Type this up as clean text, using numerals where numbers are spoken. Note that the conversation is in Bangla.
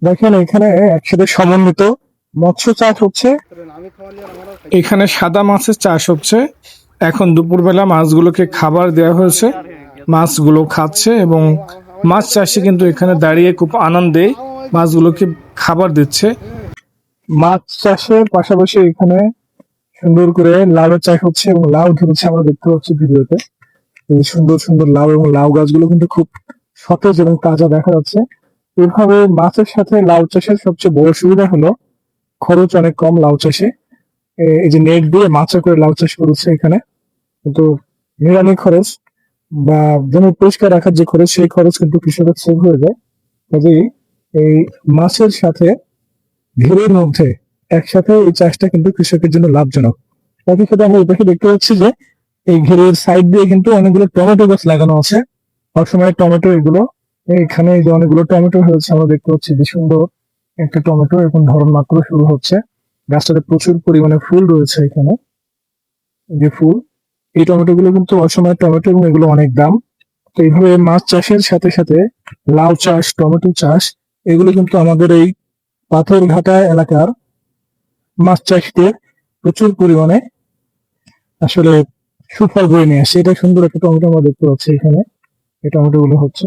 দেখেন এখানে একসাথে সমন্বিত মৎস্য চাষ হচ্ছে। এখানে সাদা মাছের চাষ হচ্ছে। এখন দুপুরবেলা মাছগুলোকে খাবার দেওয়া হয়েছে, মাছগুলো খাচ্ছে এবং মাছ চাষি কিন্তু এখানে দাঁড়িয়ে খুব আনন্দে মাছগুলোকে খাবার দিচ্ছে। মাছ চাষের পাশাপাশি এখানে সুন্দর করে লাউয়ের চাষ হচ্ছে এবং লাউ ধরেছে আমরা দেখতে পাচ্ছি ভিডিওতে। এই সুন্দর সুন্দর লাউ এবং লাউ গাছগুলো কিন্তু খুব সতেজ এবং তাজা দেখা যাচ্ছে। এভাবে মাছের সাথে লাউ চাষের সবচেয়ে বড় সুবিধা হলো খরচ অনেক কম লাউ চাষে। এই যে নেট দিয়ে মাছে করে লাউ চাষ করেছে এখানে, কিন্তু নিড়ানি খরচ বা জমি পরিষ্কার রাখার যে খরচ সেই খরচ কিন্তু কৃষকের সেভ হয়ে যায়। কাজেই এই মাছের সাথে ঘেরের মধ্যে একসাথে এই চাষটা কিন্তু কৃষকের জন্য লাভজনক। একই সাথে আমরা এটাকে দেখতে পাচ্ছি যে এই ঘেরের সাইড দিয়ে কিন্তু অনেকগুলো টমেটো গাছ লাগানো আছে। সবসময় টমেটো এগুলো, এখানে এই যে অনেকগুলো টমেটো হয়েছে আমরা দেখতে পাচ্ছি যে সুন্দর একটা টমেটো এখন ধরন মাত্র শুরু হচ্ছে। গাছটাতে প্রচুর পরিমাণে ফুল রয়েছে এখানে, এই যে ফুল। এই টমেটো গুলো কিন্তু অসময় টমেটো এবং এগুলো অনেক দাম। তো এইভাবে মাছ চাষের সাথে সাথে লাউ চাষ, টমেটো চাষ, এগুলো কিন্তু আমাদের এই পাথরঘাটা এলাকার মাছ চাষীদের প্রচুর পরিমাণে আসলে সুফল বয়ে নিয়ে আসে। এটা সুন্দর একটা টমেটো আমরা দেখতে পাচ্ছি এখানে, এই টমেটো গুলো হচ্ছে।